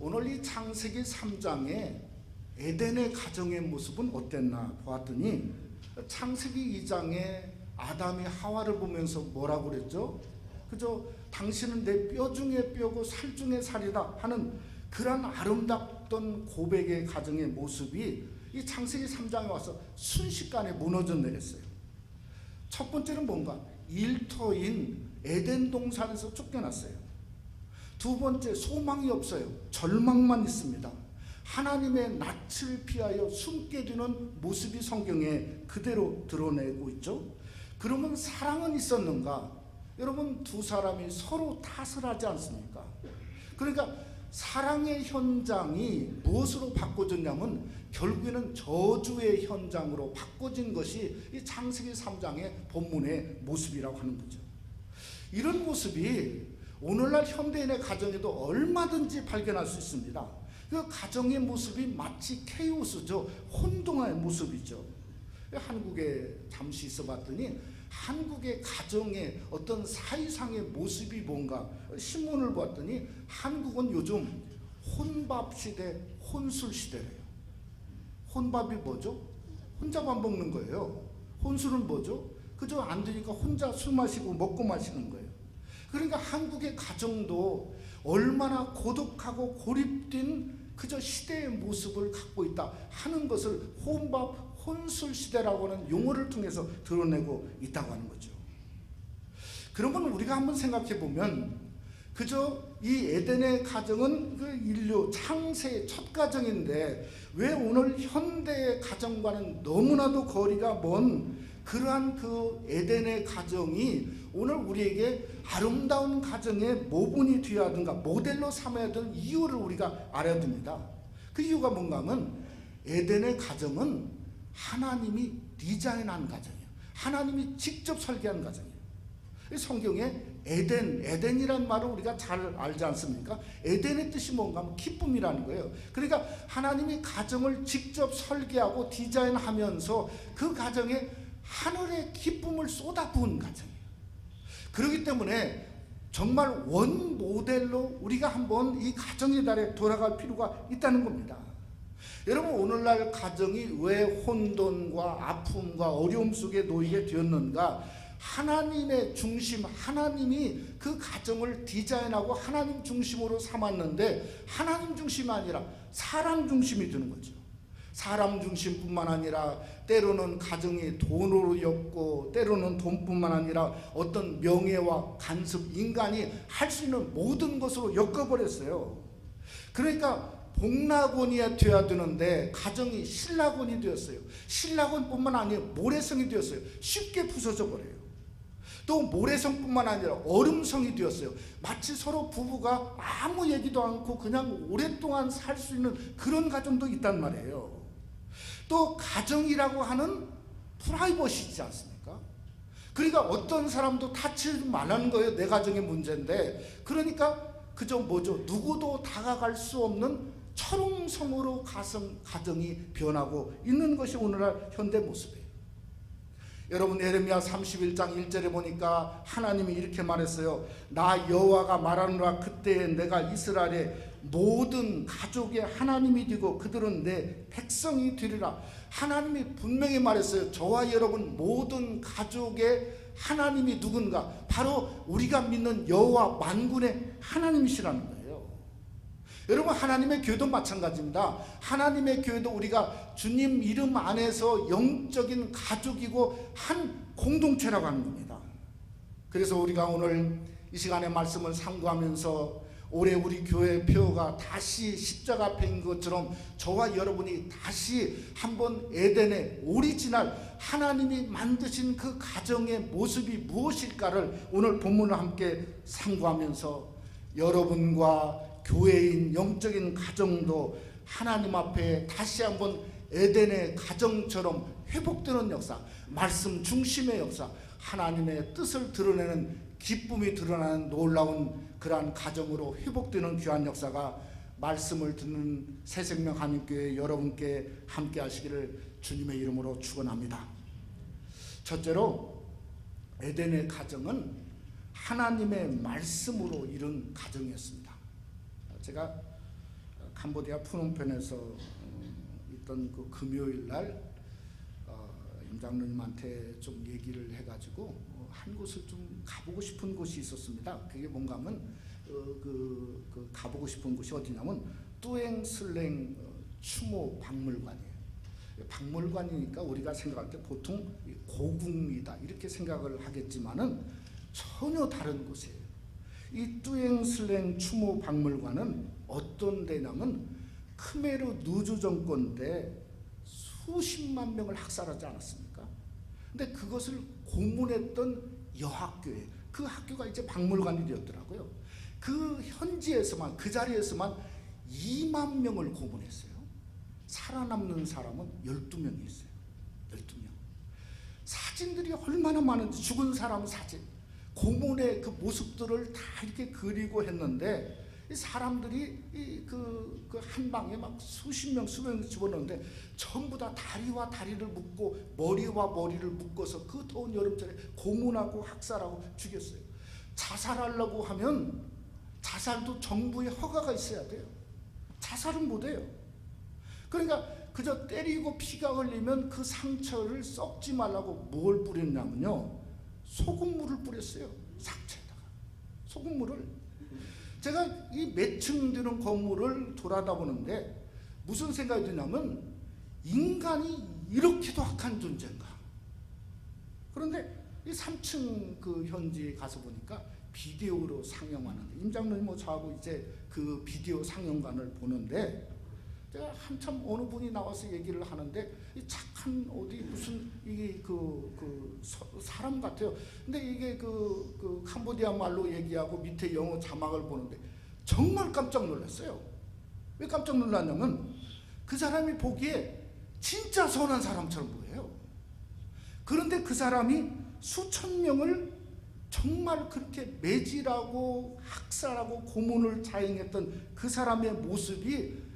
오늘 이 창세기 3장의 에덴의 가정의 모습은 어땠나 보았더니 창세기 2장에 아담이 하와를 보면서 뭐라고 그랬죠? 그저 당신은 내 뼈 중에 뼈고 살 중에 살이다 하는 그런 아름답던 고백의 가정의 모습이 이 창세기 3장에 와서 순식간에 무너져 내렸어요. 첫 번째는 뭔가? 일터인 에덴 동산에서 쫓겨났어요. 두 번째, 소망이 없어요. 절망만 있습니다. 하나님의 낯을 피하여 숨게 되는 모습이 성경에 그대로 드러내고 있죠. 그러면 사랑은 있었는가? 여러분, 두 사람이 서로 탓을 하지 않습니까? 그러니까 사랑의 현장이 무엇으로 바꿔졌냐면 결국에는 저주의 현장으로 바꿔진 것이 이 창세기 3장의 본문의 모습이라고 하는 거죠. 이런 모습이 오늘날 현대인의 가정에도 얼마든지 발견할 수 있습니다. 그 가정의 모습이 마치 케이오스죠. 혼동의 모습이죠. 한국에 잠시 있어 봤더니 한국의 가정의 어떤 사이상의 모습이 뭔가 신문을 봤더니 한국은 요즘 혼밥 시대, 혼술 시대래요. 혼밥이 뭐죠? 혼자 밥 먹는 거예요. 혼술은 뭐죠? 그저 안 되니까 혼자 술 마시고 먹고 마시는 거예요. 그러니까 한국의 가정도 얼마나 고독하고 고립된 그저 시대의 모습을 갖고 있다 하는 것을 혼밥, 혼술 시대라고 하는 용어를 통해서 드러내고 있다고 하는 거죠. 그러면 우리가 한번 생각해 보면 그저 이 에덴의 가정은 그 인류 창세의 첫 가정인데 왜 오늘 현대의 가정과는 너무나도 거리가 먼 그러한 그 에덴의 가정이 오늘 우리에게 아름다운 가정의 모본이 되어야 하든가 모델로 삼아야 되는 이유를 우리가 알아야 됩니다. 그 이유가 뭔가 하면 에덴의 가정은 하나님이 디자인한 가정이에요. 하나님이 직접 설계한 가정이에요. 성경에 에덴이란 말을 우리가 잘 알지 않습니까? 에덴의 뜻이 뭔가 하면 기쁨이라는 거예요. 그러니까 하나님이 가정을 직접 설계하고 디자인하면서 그 가정에 하늘의 기쁨을 쏟아부은 가정이에요. 그렇기 때문에 정말 원 모델로 우리가 한번 이 가정의 달에 돌아갈 필요가 있다는 겁니다. 여러분, 오늘날 가정이 왜 혼돈과 아픔과 어려움 속에 놓이게 되었는가? 하나님의 중심, 하나님이 그 가정을 디자인하고 하나님 중심으로 삼았는데 하나님 중심이 아니라 사람 중심이 되는 거죠. 사람 중심뿐만 아니라 때로는 가정이 돈으로 엮고 때로는 돈뿐만 아니라 어떤 명예와 간섭, 인간이 할 수 있는 모든 것으로 엮어버렸어요. 그러니까 복락원이 되어야 되는데 가정이 신락원이 되었어요. 신락원뿐만 아니라 모래성이 되었어요. 쉽게 부서져 버려요. 또 모래성뿐만 아니라 얼음성이 되었어요. 마치 서로 부부가 아무 얘기도 않고 그냥 오랫동안 살 수 있는 그런 가정도 있단 말이에요. 또 가정이라고 하는 프라이버시지 않습니까? 그러니까 어떤 사람도 다치지 말라는 거예요. 내 가정의 문제인데. 그러니까 그저 뭐죠? 누구도 다가갈 수 없는 철옹성으로 가정이 변하고 있는 것이 오늘날 현대 모습이에요. 여러분, 예레미야 31장 1절에 보니까 하나님이 이렇게 말했어요. 나 여호와가 말하노라. 그때 내가 이스라엘의 모든 가족의 하나님이 되고 그들은 내 백성이 되리라. 하나님이 분명히 말했어요. 저와 여러분 모든 가족의 하나님이 누군가? 바로 우리가 믿는 여호와 만군의 하나님이시라는 거예요. 여러분, 하나님의 교회도 마찬가지입니다. 하나님의 교회도 우리가 주님 이름 안에서 영적인 가족이고 한 공동체라고 하는 겁니다. 그래서 우리가 오늘 이 시간에 말씀을 상고하면서 올해 우리 교회 표가 다시 십자가 앞인 것처럼 저와 여러분이 다시 한번 에덴의 오리지널 하나님이 만드신 그 가정의 모습이 무엇일까를 오늘 본문을 함께 상고하면서 여러분과 교회인 영적인 가정도 하나님 앞에 다시 한번 에덴의 가정처럼 회복되는 역사, 말씀 중심의 역사, 하나님의 뜻을 드러내는 기쁨이 드러나는 놀라운 그러한 가정으로 회복되는 귀한 역사가 말씀을 듣는 새생명 한인교회 여러분께 함께 하시기를 주님의 이름으로 축원합니다. 첫째로 에덴의 가정은 하나님의 말씀으로 이룬 가정이었습니다. 제가 캄보디아 푸놈펜에서 있던 그 금요일 날 임장로님한테 좀 얘기를 해가지고 한 곳을 좀 가보고 싶은 곳이 있었습니다. 그게 뭔가 하면 가보고 싶은 곳이 어디냐면 뚜앵슬랭 추모 박물관이에요. 박물관이니까 우리가 생각할 때 보통 고궁이다 이렇게 생각을 하겠지만은 전혀 다른 곳이에요. 이 뚜앵슬랭 추모 박물관은 어떤 데냐면 크메르 누주 정권 때 수십만 명을 학살하지 않았습니까? 근데 그것을 고문했던 여학교에 그 학교가 이제 박물관이 되었더라고요. 그 현지에서만 그 자리에서만 2만 명을 고문했어요. 살아남는 사람은 12명이 있어요. 12명. 사진들이 얼마나 많은지 죽은 사람 사진, 고문의 그 모습들을 다 이렇게 그리고 했는데 이 사람들이 그 한 방에 막 수십 명, 수백 명 집어넣는데 전부 다 다리와 다리를 묶고 머리와 머리를 묶어서 그 더운 여름철에 고문하고 학살하고 죽였어요. 자살하려고 하면 자살도 정부의 허가가 있어야 돼요. 자살은 못해요. 그러니까 그저 때리고 피가 흘리면 그 상처를 썩지 말라고 뭘 뿌렸냐면요, 소금물을 뿌렸어요. 상처에다가 소금물을. 제가 이 몇 층 되는 건물을 돌아다 보는데 무슨 생각이 드냐면 인간이 이렇게도 악한 존재인가. 그런데 이 3층 그 현지에 가서 보니까 비디오로 상영하는데 임장로님 뭐 저하고 이제 그 비디오 상영관을 보는데 제가 한참 어느 분이 나와서 얘기를 하는데 이 착한 어디 무슨 이게 사람 같아요. 근데 이게 그 캄보디아 말로 얘기하고 밑에 영어 자막을 보는데 정말 깜짝 놀랐어요. 왜 깜짝 놀랐냐면 그 사람이 보기에 진짜 선한 사람처럼 보여요. 그런데 그 사람이 수천 명을 정말 그렇게 매질하고 학살하고 고문을 자행했던 그 사람의 모습이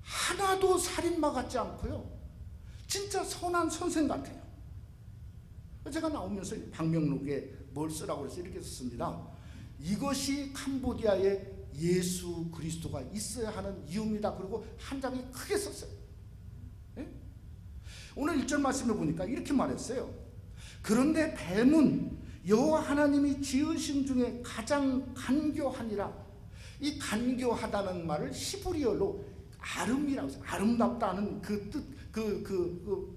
하나도 살인마 같지 않고요, 진짜 선한 선생 같아요. 제가 나오면서 방명록에 뭘 쓰라고 해서 이렇게 썼습니다. 이것이 캄보디아에 예수 그리스도가 있어야 하는 이유입니다. 그리고 한 장이 크게 썼어요. 네? 오늘 1절 말씀을 보니까 이렇게 말했어요. 그런데 뱀은 여호와 하나님이 지으신 중에 가장 간교하니라. 이 간교하다는 말을 히브리어로 아름이라고 해서 아름답다는 그 뜻,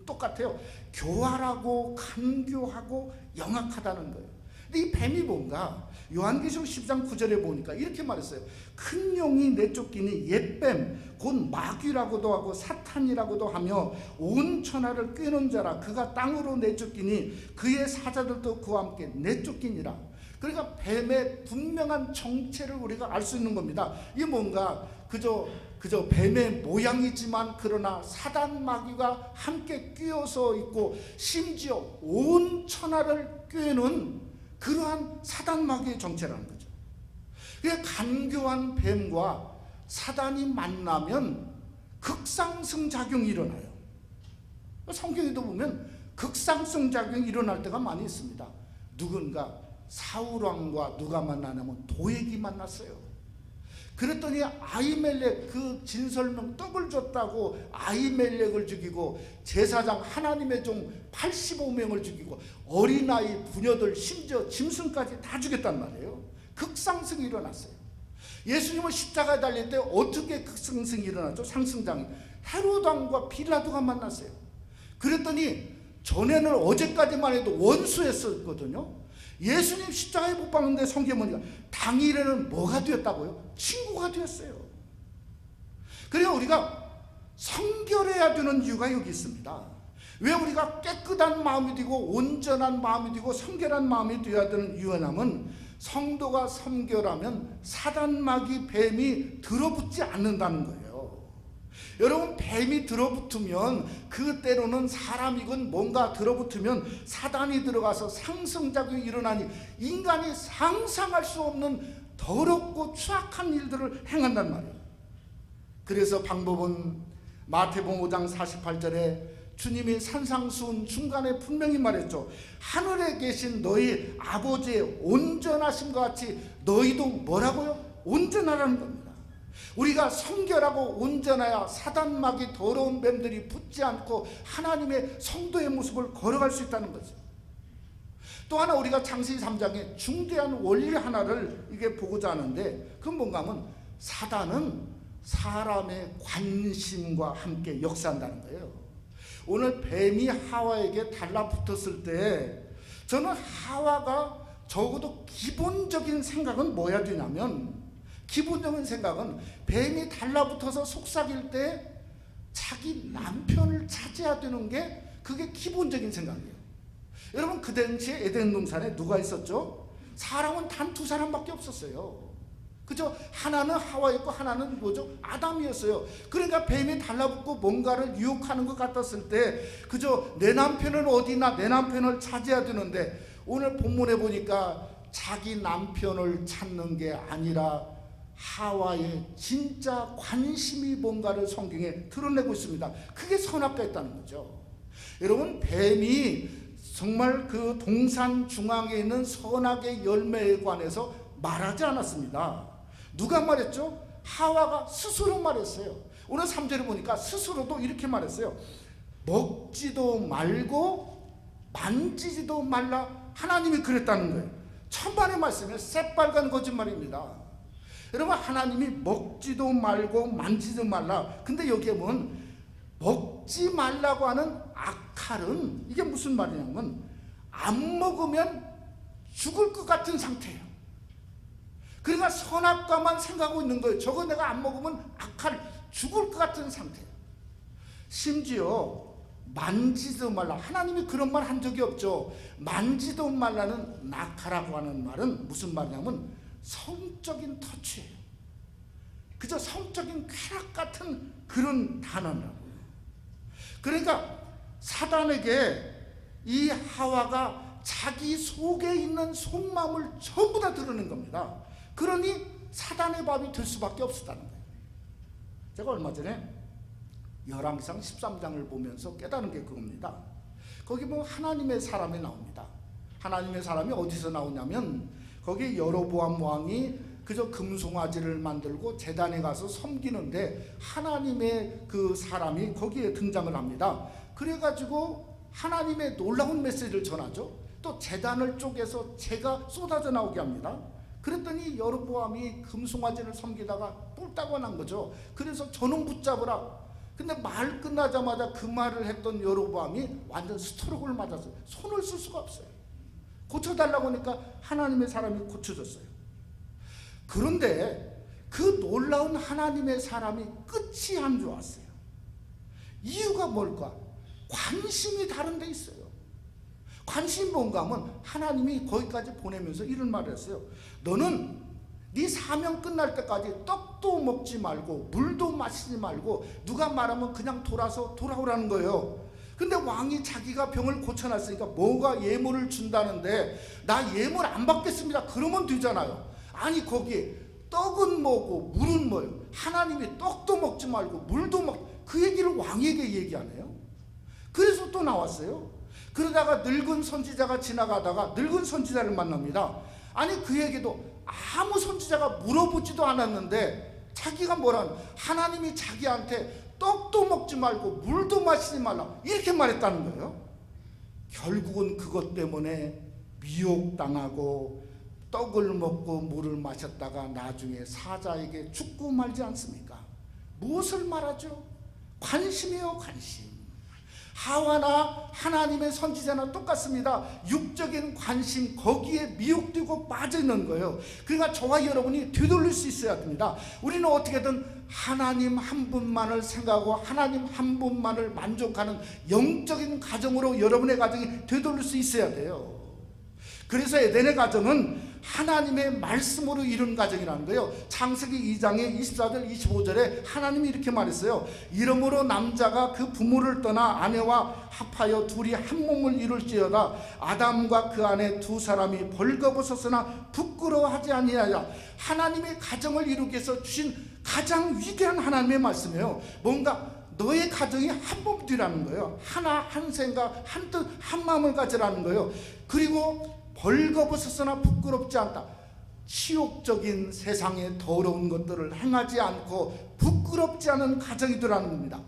똑같아요. 교활하고 간교하고 영악하다는 거예요. 근데 이 뱀이 뭔가 요한계시록 10장 9절에 보니까 이렇게 말했어요. 큰 용이 내쫓기니 옛뱀 곧 마귀라고도 하고 사탄이라고도 하며 온 천하를 꿰는 자라. 그가 땅으로 내쫓기니 그의 사자들도 그와 함께 내쫓기니라. 그러니까 뱀의 분명한 정체를 우리가 알 수 있는 겁니다. 이게 뭔가 그저 뱀의 모양이지만 그러나 사단 마귀가 함께 끼어서 있고 심지어 온 천하를 꿰는 그러한 사단 마귀의 정체라는 거죠. 그러니까 간교한 뱀과 사단이 만나면 극상승 작용이 일어나요. 성경에도 보면 극상승 작용이 일어날 때가 많이 있습니다. 누군가 사울왕과 누가 만나냐면 도액이 만났어요. 그랬더니 아히멜렉 그 진설명 떡을 줬다고 아히멜렉을 죽이고 제사장 하나님의 종 85명을 죽이고 어린아이 부녀들 심지어 짐승까지 다 죽였단 말이에요. 극상승이 일어났어요. 예수님은 십자가에 달릴 때 어떻게 극상승이 일어났죠? 상승장이 헤로당과 빌라도가 만났어요. 그랬더니 전에는 어제까지만 해도 원수했었거든요. 예수님 십자가에 못 박는데 성경은 당일에는 뭐가 되었다고요? 친구가 되었어요. 그래서 우리가 성결해야 되는 이유가 여기 있습니다. 왜 우리가 깨끗한 마음이 되고 온전한 마음이 되고 성결한 마음이 되어야 되는 이유냐면 성도가 성결하면 사단 마귀 뱀이 들어붙지 않는다는 거예요. 여러분, 뱀이 들어붙으면 그 때로는 사람이건 뭔가 들어붙으면 사단이 들어가서 상승작용이 일어나니 인간이 상상할 수 없는 더럽고 추악한 일들을 행한단 말이에요. 그래서 방법은 마태복음 5장 48절에 주님이 산상수훈 중간에 분명히 말했죠. 하늘에 계신 너희 아버지의 온전하심과 같이 너희도 뭐라고요? 온전하라는 겁니다. 우리가 성결하고 온전해야 사단막이 더러운 뱀들이 붙지 않고 하나님의 성도의 모습을 걸어갈 수 있다는 거죠. 또 하나 우리가 창세기 3장에 중대한 원리 하나를 이게 보고자 하는데, 그건 뭔가 하면 사단은 사람의 관심과 함께 역사한다는 거예요. 오늘 뱀이 하와에게 달라붙었을 때 저는 하와가 적어도 기본적인 생각은 뭐야 되냐면, 기본적인 생각은 뱀이 달라붙어서 속삭일 때 자기 남편을 찾아야 되는 게 그게 기본적인 생각이에요. 여러분, 그 당시에 에덴 동산에 누가 있었죠? 사람은 단 두 사람밖에 없었어요. 그죠? 하나는 하와였고 하나는 뭐죠? 아담이었어요. 그러니까 뱀이 달라붙고 뭔가를 유혹하는 것 같았을 때 그죠? 내 남편은 어디나 내 남편을 찾아야 되는데, 오늘 본문에 보니까 자기 남편을 찾는 게 아니라 하와의 진짜 관심이 뭔가를 성경에 드러내고 있습니다. 그게 선악과였다는 거죠. 여러분, 뱀이 정말 그 동산 중앙에 있는 선악의 열매에 관해서 말하지 않았습니다. 누가 말했죠? 하와가 스스로 말했어요. 오늘 3절에 보니까 스스로도 이렇게 말했어요. 먹지도 말고 만지지도 말라. 하나님이 그랬다는 거예요. 천만의 말씀에 새빨간 거짓말입니다. 여러분, 하나님이 먹지도 말고 만지지도 말라. 근데 여기에 보면 먹지 말라고 하는 악칼은 이게 무슨 말이냐면 안 먹으면 죽을 것 같은 상태예요. 그러니까 선악과만 생각하고 있는 거예요. 저거 내가 안 먹으면 악칼 죽을 것 같은 상태예요. 심지어 만지도 말라. 하나님이 그런 말 한 적이 없죠. 만지도 말라는 낙하라고 하는 말은 무슨 말이냐면 성적인 터치예요. 그저 성적인 쾌락 같은 그런 단어라고요. 그러니까 사단에게 이 하와가 자기 속에 있는 속마음을 전부 다 드러낸 겁니다. 그러니 사단의 밥이 될 수밖에 없었다는 거예요. 제가 얼마 전에 열왕기상 13장을 보면서 깨달은 게 그겁니다. 거기 뭐 하나님의 사람이 나옵니다. 하나님의 사람이 어디서 나오냐면 거기 여로보암 왕이 그저 금송아지를 만들고 제단에 가서 섬기는데 하나님의 그 사람이 거기에 등장을 합니다. 그래가지고 하나님의 놀라운 메시지를 전하죠. 또 제단을 쪼개서 재가 쏟아져 나오게 합니다. 그랬더니 여로보암이 금송아지를 섬기다가 뿔따고 난 거죠. 그래서 저놈 붙잡으라. 근데 말 끝나자마자 그 말을 했던 여로보암이 완전 스트로크를 맞아서 손을 쓸 수가 없어요. 고쳐달라고 하니까 하나님의 사람이 고쳐줬어요. 그런데 그 놀라운 하나님의 사람이 끝이 안 좋았어요. 이유가 뭘까? 관심이 다른 데 있어요. 관심이 뭔가 하면 하나님이 거기까지 보내면서 이런 말을 했어요. 너는 네 사명 끝날 때까지 떡도 먹지 말고 물도 마시지 말고 누가 말하면 그냥 돌아오라는 거예요. 근데 왕이 자기가 병을 고쳐놨으니까 뭐가 예물을 준다는데 나 예물 안 받겠습니다. 그러면 되잖아요. 아니 거기에 떡은 뭐고 물은 뭐예요? 하나님이 떡도 먹지 말고 물도 그 얘기를 왕에게 얘기하네요. 그래서 또 나왔어요. 그러다가 늙은 선지자가 지나가다가 늙은 선지자를 만납니다. 아니 그에게도 아무 선지자가 물어보지도 않았는데 자기가 뭐라는 하나님이 자기한테 떡도 먹지 말고 물도 마시지 말라 이렇게 말했다는 거예요. 결국은 그것 때문에 미혹당하고 떡을 먹고 물을 마셨다가 나중에 사자에게 죽고 말지 않습니까? 무엇을 말하죠? 관심이요, 관심. 하와나 하나님의 선지자나 똑같습니다. 육적인 관심 거기에 미혹되고 빠져있는 거예요. 그러니까 저와 여러분이 되돌릴 수 있어야 됩니다. 우리는 어떻게든 하나님 한 분만을 생각하고 하나님 한 분만을 만족하는 영적인 가정으로 여러분의 가정이 되돌릴 수 있어야 돼요. 그래서 에덴의 가정은 하나님의 말씀으로 이룬 가정이라는 거예요. 창세기 2장의 24절 25절에 하나님이 이렇게 말했어요. 이러므로 남자가 그 부모를 떠나 아내와 합하여 둘이 한 몸을 이룰지어다. 아담과 그 아내 두 사람이 벌거벗었으나 부끄러워하지 아니하여. 하나님의 가정을 이루기 위해서 주신 가장 위대한 하나님의 말씀이에요. 뭔가 너의 가정이 한 몸 되라는 거예요. 하나, 한 생각, 한 뜻, 한 마음을 가지라는 거예요. 그리고 벌거벗었으나 부끄럽지 않다. 치욕적인 세상의 더러운 것들을 행하지 않고 부끄럽지 않은 가정이 되라는 겁니다.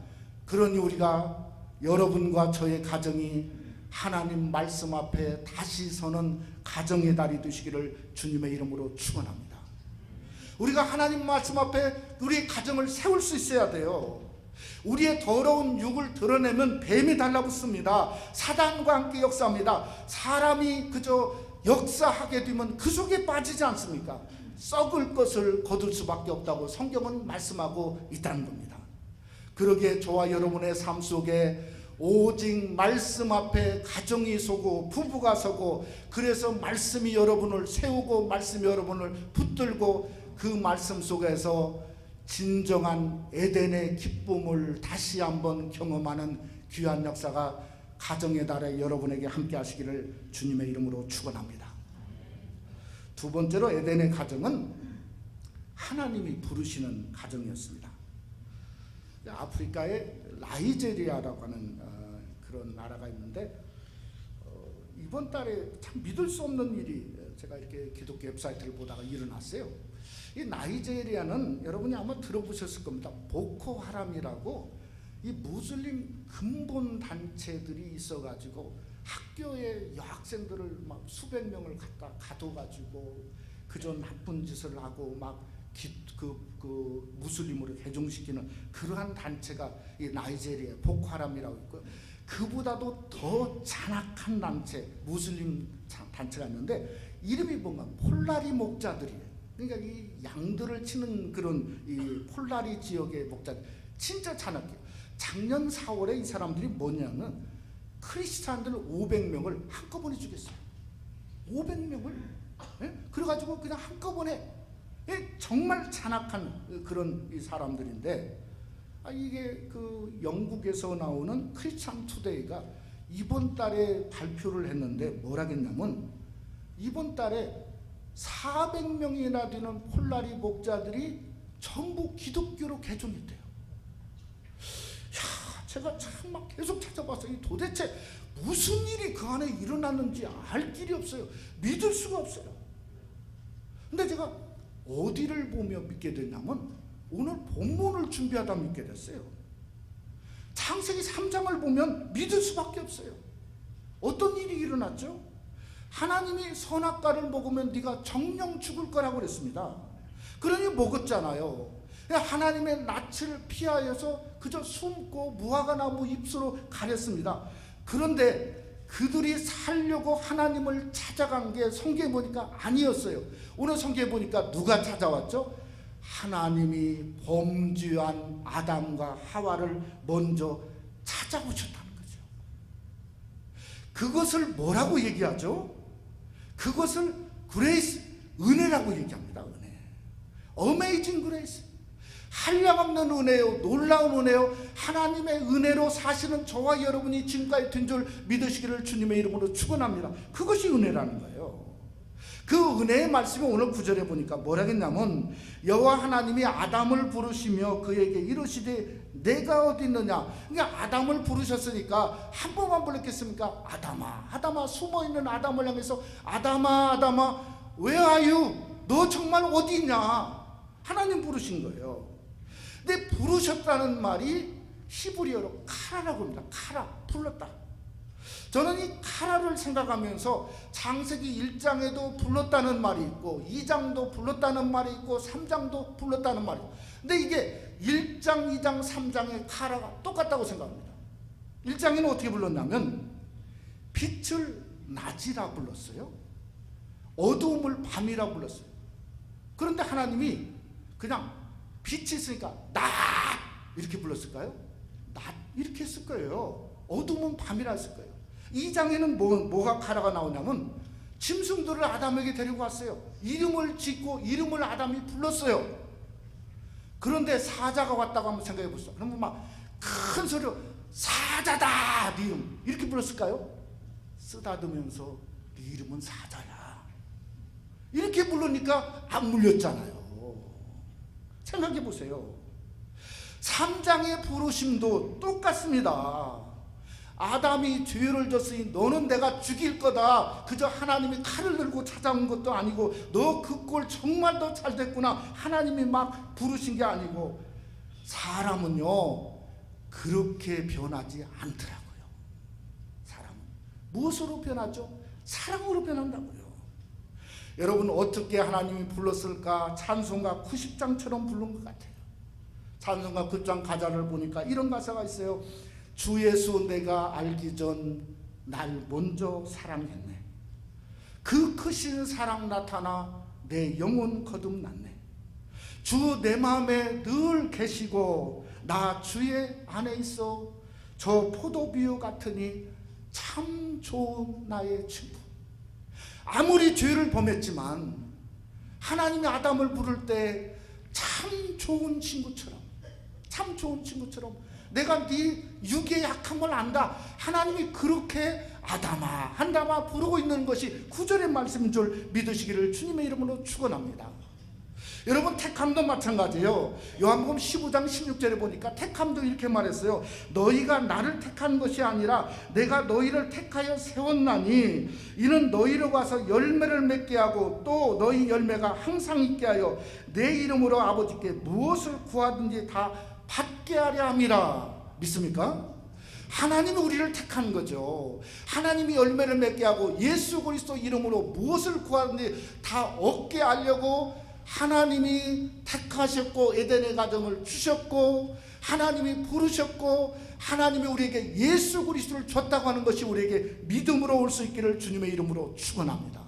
그러니 우리가 여러분과 저의 가정이 하나님 말씀 앞에 다시 서는 가정의 달이 되시기를 주님의 이름으로 축원합니다. 우리가 하나님 말씀 앞에 우리 가정을 세울 수 있어야 돼요. 우리의 더러운 육을 드러내면 뱀이 달라붙습니다. 사단과 함께 역사합니다. 사람이 그저 역사하게 되면 그 속에 빠지지 않습니까? 썩을 것을 거둘 수밖에 없다고 성경은 말씀하고 있다는 겁니다. 그러기에 저와 여러분의 삶 속에 오직 말씀 앞에 가정이 서고 부부가 서고, 그래서 말씀이 여러분을 세우고 말씀이 여러분을 붙들고 그 말씀 속에서 진정한 에덴의 기쁨을 다시 한번 경험하는 귀한 역사가 가정의 달에 여러분에게 함께 하시기를 주님의 이름으로 축원합니다. 두 번째로 에덴의 가정은 하나님이 부르시는 가정이었습니다. 아프리카에 나이제리아라고 하는 그런 나라가 있는데, 이번 달에 참 믿을 수 없는 일이 제가 이렇게 기독교 웹사이트를 보다가 일어났어요. 이 나이제리아는 여러분이 아마 들어보셨을 겁니다. 보코하람이라고 이 무슬림 근본 단체들이 있어가지고 학교에 여학생들을 막 수백 명을 갖다 가둬가지고 그저 나쁜 짓을 하고 막 그 무슬림으로 개종시키는 그러한 단체가 이 나이제리아 보코하람이라고 있고요. 그보다도 더 잔악한 단체, 무슬림 단체가 있는데 이름이 뭔가 폴라리 목자들이에요. 그러니까 이 양들을 치는 그런 이 폴라리 지역의 목자들, 진짜 잔악해요. 작년 4월에 이 사람들이 뭐냐면 크리스찬들 500명을 한꺼번에 죽였어요. 500명을. 예? 그래가지고 그냥 한꺼번에, 예? 정말 잔악한 그런 이 사람들인데, 이게 그 영국에서 나오는 크리스찬 투데이가 이번 달에 발표를 했는데 뭐라겠냐면, 이번 달에 400명이나 되는 폴라리 목자들이 전부 기독교로 개종했대요. 제가 참 막 계속 찾아봤어요. 도대체 무슨 일이 그 안에 일어났는지 알 길이 없어요. 믿을 수가 없어요. 근데 제가 어디를 보며 믿게 됐냐면 오늘 본문을 준비하다 믿게 됐어요. 창세기 3장을 보면 믿을 수밖에 없어요. 어떤 일이 일어났죠? 하나님이 선악과를 먹으면 네가 정령 죽을 거라고 그랬습니다. 그러니 먹었잖아요. 하나님의 낯을 피하여서 그저 숨고 무화과 나무 잎으로 가렸습니다. 그런데 그들이 살려고 하나님을 찾아간 게 성경에 보니까 아니었어요. 오늘 성경에 보니까 누가 찾아왔죠? 하나님이 범죄한 아담과 하와를 먼저 찾아오셨다는 거죠. 그것을 뭐라고 얘기하죠? 그것을 그레이스, 은혜라고 얘기합니다. 은혜. 어메이징 그레이스. 한량없는 은혜요, 놀라운 은혜요, 하나님의 은혜로 사시는 저와 여러분이 지금까지 된 줄 믿으시기를 주님의 이름으로 축원합니다. 그것이 은혜라는 거예요. 그 은혜의 말씀이 오늘 9절에 보니까 뭐라겠냐면, 여호와 하나님이 아담을 부르시며 그에게 이르시되 내가 어디 있느냐. 그러니까 아담을 부르셨으니까 한 번만 불렀겠습니까? 아담아, 아담아. 숨어있는 아담을 향해서 아담아, 아담아, where are you? 너 정말 어디 있냐? 하나님 부르신 거예요. 근데 부르셨다는 말이 히브리어로 카라라고 합니다. 카라, 불렀다. 저는 이 카라를 생각하면서 창세기 1장에도 불렀다는 말이 있고 2장도 불렀다는 말이 있고 3장도 불렀다는 말이 있고, 근데 이게 1장, 2장, 3장의 카라가 똑같다고 생각합니다. 1장에는 어떻게 불렀냐면 빛을 낮이라 불렀어요. 어두움을 밤이라 불렀어요. 그런데 하나님이 그냥 빛이 있으니까 낮 이렇게 불렀을까요? 낮 이렇게 했을 거예요. 어둠은 밤이라 했을 거예요. 2장에는 뭐가 카라가 나오냐면 짐승들을 아담에게 데리고 왔어요. 이름을 짓고 이름을 아담이 불렀어요. 그런데 사자가 왔다고 한번 생각해 보세요. 그러면 막 큰 소리로 사자다 네 이름 이렇게 불렀을까요? 쓰다듬으면서 네 이름은 사자야 이렇게 부르니까 안 물렸잖아요. 생각해 보세요. 3장의 부르심도 똑같습니다. 아담이 죄를 졌으니 너는 내가 죽일 거다. 그저 하나님이 칼을 들고 찾아온 것도 아니고 너 그 꼴 정말 더 잘 됐구나. 하나님이 막 부르신 게 아니고 사람은요 그렇게 변하지 않더라고요. 사람은 무엇으로 변하죠? 사랑으로 변한다고요. 여러분 어떻게 하나님이 불렀을까? 찬송가 90장처럼 부른 것 같아요. 찬송가 9장 가사를 보니까 이런 가사가 있어요. 주 예수 내가 알기 전 날 먼저 사랑했네. 그 크신 사랑 나타나 내 영혼 거듭났네. 주 내 마음에 늘 계시고 나 주의 안에 있어. 저 포도비유 같으니 참 좋은 나의 친구. 아무리 죄를 범했지만 하나님이 아담을 부를 때 참 좋은 친구처럼, 참 좋은 친구처럼 내가 네 육의 약함을 안다. 하나님이 그렇게 아담아 한담아 부르고 있는 것이 구절의 말씀인 줄 믿으시기를 주님의 이름으로 축원합니다. 여러분 택함도 마찬가지예요. 요한복음 15장 16절에 보니까 택함도 이렇게 말했어요. 너희가 나를 택한 것이 아니라 내가 너희를 택하여 세웠나니 이는 너희로 가서 열매를 맺게 하고 또 너희 열매가 항상 있게 하여 내 이름으로 아버지께 무엇을 구하든지 다 받게 하려 함이라. 믿습니까? 하나님이 우리를 택한 거죠. 하나님이 열매를 맺게 하고 예수 그리스도 이름으로 무엇을 구하든지 다 얻게 하려고 하나님이 택하셨고 에덴의 가정을 주셨고 하나님이 부르셨고 하나님이 우리에게 예수 그리스도를 줬다고 하는 것이 우리에게 믿음으로 올 수 있기를 주님의 이름으로 축원합니다.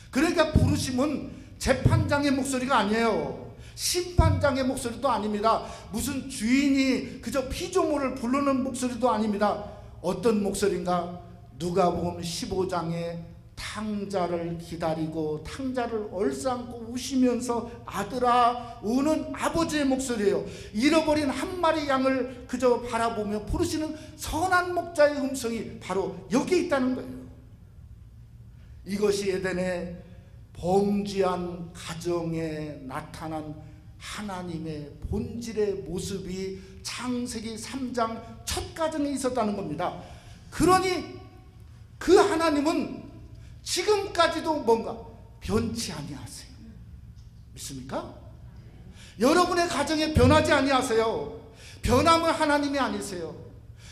그러니까 부르심은 재판장의 목소리가 아니에요. 심판장의 목소리도 아닙니다. 무슨 주인이 그저 피조물을 부르는 목소리도 아닙니다. 어떤 목소리인가? 누가복음 15장에 탕자를 기다리고 탕자를 얼싸안고 우시면서 아들아 우는 아버지의 목소리예요. 잃어버린 한 마리 양을 그저 바라보며 부르시는 선한 목자의 음성이 바로 여기에 있다는 거예요. 이것이 에덴의 범죄한 가정에 나타난 하나님의 본질의 모습이 창세기 3장 첫 가정에 있었다는 겁니다. 그러니 그 하나님은 지금까지도 뭔가 변치 아니하세요. 믿습니까? 여러분의 가정에 변하지 아니하세요. 변함은 하나님이 아니세요.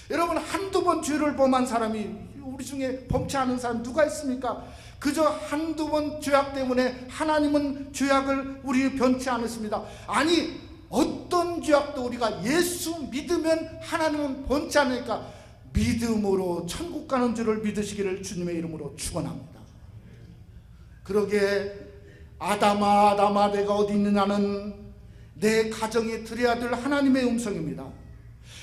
여러분 한두 번 죄를 범한 사람이 우리 중에 범치 않은 사람 누가 있습니까? 그저 한두 번 죄악 때문에 하나님은 죄악을 우리 변치 않으십니다. 아니 어떤 죄악도 우리가 예수 믿으면 하나님은 변치 않으니까 믿음으로 천국 가는 줄을 믿으시기를 주님의 이름으로 축원합니다. 그러게 아담아 아담아 내가 어디 있느냐는 내 가정에 드려야 될 하나님의 음성입니다.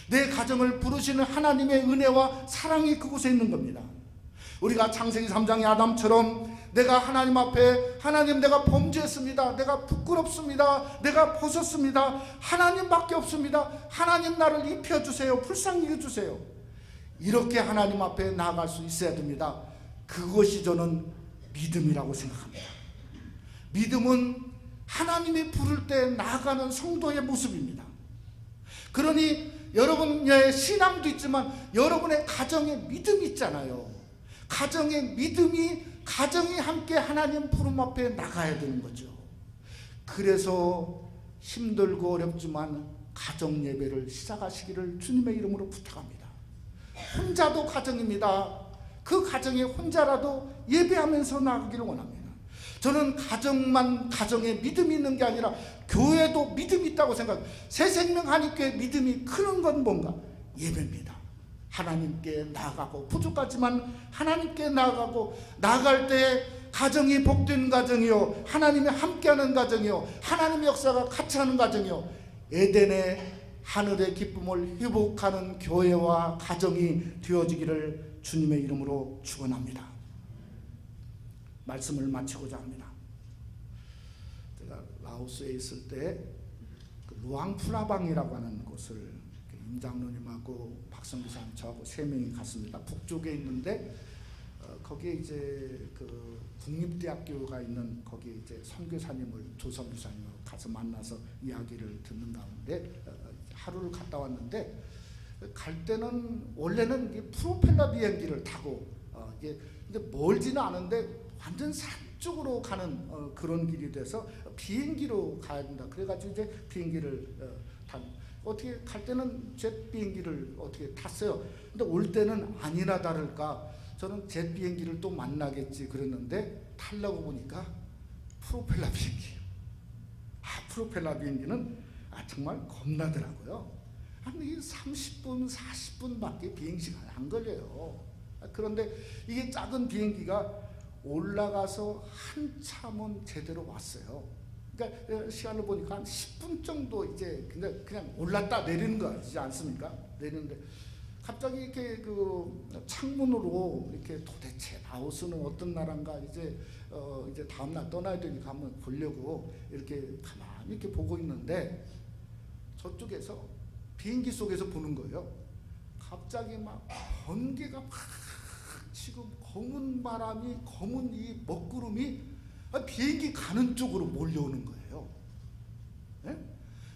내 가정을 부르시는 하나님의 은혜와 사랑이 그곳에 있는 겁니다. 우리가 창세기 3장의 아담처럼 내가 하나님 앞에 하나님 내가 범죄했습니다. 내가 부끄럽습니다. 내가 벗었습니다. 하나님밖에 없습니다. 하나님 나를 입혀주세요. 불쌍히 해주세요. 이렇게 하나님 앞에 나아갈 수 있어야 됩니다. 그것이 저는 믿음이라고 생각합니다. 믿음은 하나님이 부를 때 나아가는 성도의 모습입니다. 그러니 여러분의 신앙도 있지만 여러분의 가정에 믿음이 있잖아요. 가정의 믿음이 가정이 함께 하나님 부름 앞에 나가야 되는 거죠. 그래서 힘들고 어렵지만 가정 예배를 시작하시기를 주님의 이름으로 부탁합니다. 혼자도 가정입니다. 그 가정에 혼자라도 예배하면서 나가기를 원합니다. 저는 가정에 믿음이 있는 게 아니라 교회도 믿음이 있다고 생각합니다. 새생명 한인교회 믿음이 크는 건 뭔가? 예배입니다. 하나님께 나아가고 부족하지만 하나님께 나아가고 나아갈 때 가정이 복된 가정이요 하나님이 함께하는 가정이요 하나님의 역사가 같이 하는 가정이요 에덴의 하늘의 기쁨을 회복하는 교회와 가정이 되어지기를 주님의 이름으로 축원합니다. 말씀을 마치고자 합니다. 제가 라오스에 있을 때 루앙프라방이라고 하는 곳을 임 장로님하고 박성기사님 저하고 3명이 갔습니다. 북쪽에 있는데 거기에 이제 그 국립대학교가 있는 거기 이제 선교사님을 조선교사님을 가서 만나서 이야기를 듣는 가운데 하루를 갔다 왔는데 갈 때는 원래는 이 프로펠러 비행기를 타고 이게 근데 멀지는 않은데 완전 산 쪽으로 가는 그런 길이 돼서 비행기로 가야 된다. 그래가지고 이제 비행기를 어떻게 갈 때는 젯 비행기를 어떻게 탔어요. 근데 올 때는 아니나 다를까 저는 젯 비행기를 또 만나겠지 그랬는데 타려고 보니까 프로펠러 비행기. 프로펠러 비행기는 정말 겁나더라고요. 한 30분, 40분밖에 비행시간이 안 걸려요. 그런데 이게 작은 비행기가 올라가서 한참은 제대로 왔어요. 그러니까 시간을 보니까 한 10분 정도 이제 그냥 올랐다 내리는 거 아니지 않습니까? 내리는데 갑자기 이렇게 그 창문으로 이렇게 도대체 라오스는 어떤 나라인가 이제 다음 날 떠나야 되니까 한번 보려고 이렇게 가만히 이렇게 보고 있는데 저쪽에서 비행기 속에서 보는 거예요. 갑자기 막 번개가 막 지금 검은 바람이 검은 이 먹구름이 비행기 가는 쪽으로 몰려오는 거예요. 네?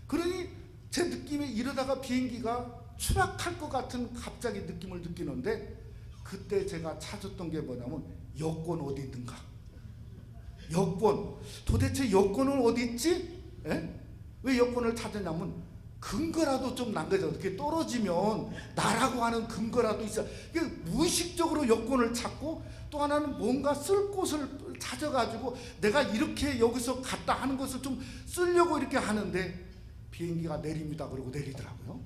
그러니 제 느낌에 이러다가 비행기가 추락할 것 같은 갑자기 느낌을 느끼는데 그때 제가 찾았던 게 뭐냐면 여권 어디 있는가. 여권. 도대체 여권은 어디 있지? 예? 왜 여권을 찾았냐면 근거라도 좀 남겨져. 이렇게 떨어지면 나라고 하는 근거라도 있어. 무의식적으로 여권을 찾고 또 하나는 뭔가 쓸 곳을 찾아가지고 내가 이렇게 여기서 갔다 하는 것을 좀 쓰려고 이렇게 하는데 비행기가 내립니다. 그러고 내리더라고요.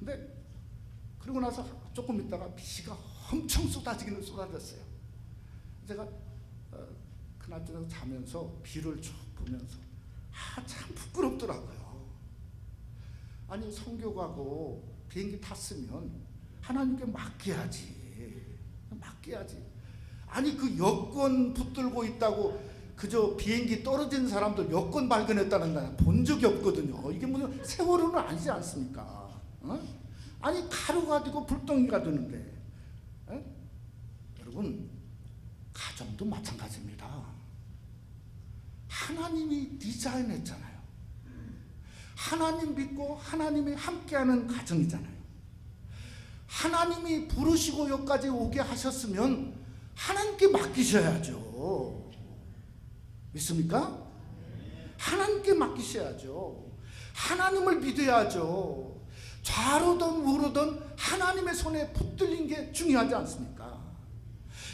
근데 그러고 나서 조금 있다가 비가 엄청 쏟아지기는 쏟아졌어요. 제가 그날 저녁 자면서 비를 쭉 보면서 참 부끄럽더라고요. 아니 성교 가고 비행기 탔으면 하나님께 맡겨야지. 아니 그 여권 붙들고 있다고 그저 비행기 떨어진 사람들 여권 발견했다는 날 본 적이 없거든요. 이게 무슨 세월호는 아니지 않습니까? 아니 가루가 되고 불덩이가 되는데 여러분 가정도 마찬가지입니다. 하나님이 디자인했잖아요. 하나님 믿고 하나님이 함께하는 가정이잖아요. 하나님이 부르시고 여기까지 오게 하셨으면 하나님께 맡기셔야죠. 믿습니까? 하나님께 맡기셔야죠. 하나님을 믿어야죠. 좌로든 우로든 하나님의 손에 붙들린 게 중요하지 않습니까?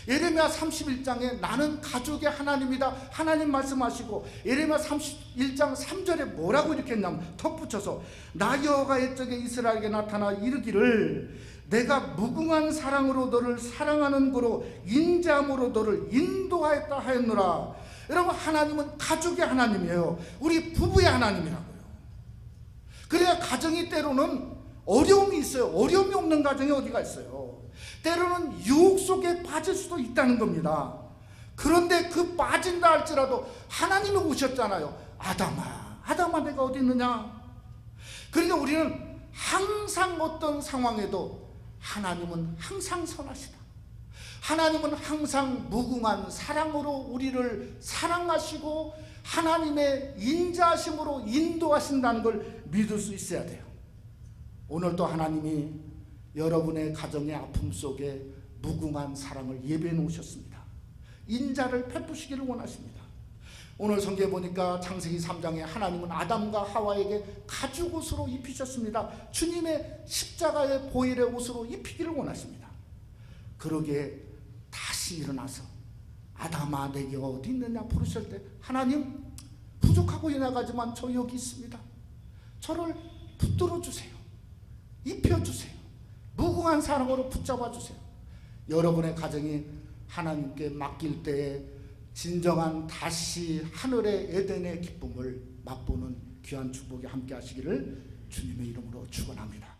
예레미야 31장에 나는 가족의 하나님이다 하나님 말씀하시고 예레미야 31장 3절에 뭐라고 이렇게 했냐면 덧붙여서 나 여호와의 적에 이스라엘에게 나타나 이르기를 내가 무궁한 사랑으로 너를 사랑하는 거로 인자함으로 너를 인도하였다 하였노라. 여러분 하나님은 가족의 하나님이에요. 우리 부부의 하나님이라고요. 그래야 가정이 때로는 어려움이 있어요. 어려움이 없는 가정이 어디가 있어요. 때로는 유혹 속에 빠질 수도 있다는 겁니다. 그런데 그 빠진다 할지라도 하나님이 오셨잖아요. 아담아 내가 어디 있느냐. 그러니까 우리는 항상 어떤 상황에도 하나님은 항상 선하시다. 하나님은 항상 무궁한 사랑으로 우리를 사랑하시고 하나님의 인자하심으로 인도하신다는 걸 믿을 수 있어야 돼요. 오늘도 하나님이 여러분의 가정의 아픔 속에 무궁한 사랑을 예배해 놓으셨습니다. 인자를 베푸시기를 원하십니다. 오늘 성경에 보니까 창세기 3장에 하나님은 아담과 하와에게 가죽 옷으로 입히셨습니다. 주님의 십자가의 보혈의 옷으로 입히기를 원하십니다. 그러기에 다시 일어나서 아담아 내게 어디 있느냐 부르실 때 하나님 부족하고 연약하지만 저 여기 있습니다. 저를 붙들어 주세요. 입혀주세요. 무궁한 사랑으로 붙잡아 주세요. 여러분의 가정이 하나님께 맡길 때에 진정한 다시 하늘의 에덴의 기쁨을 맛보는 귀한 축복이 함께 하시기를 주님의 이름으로 축원합니다.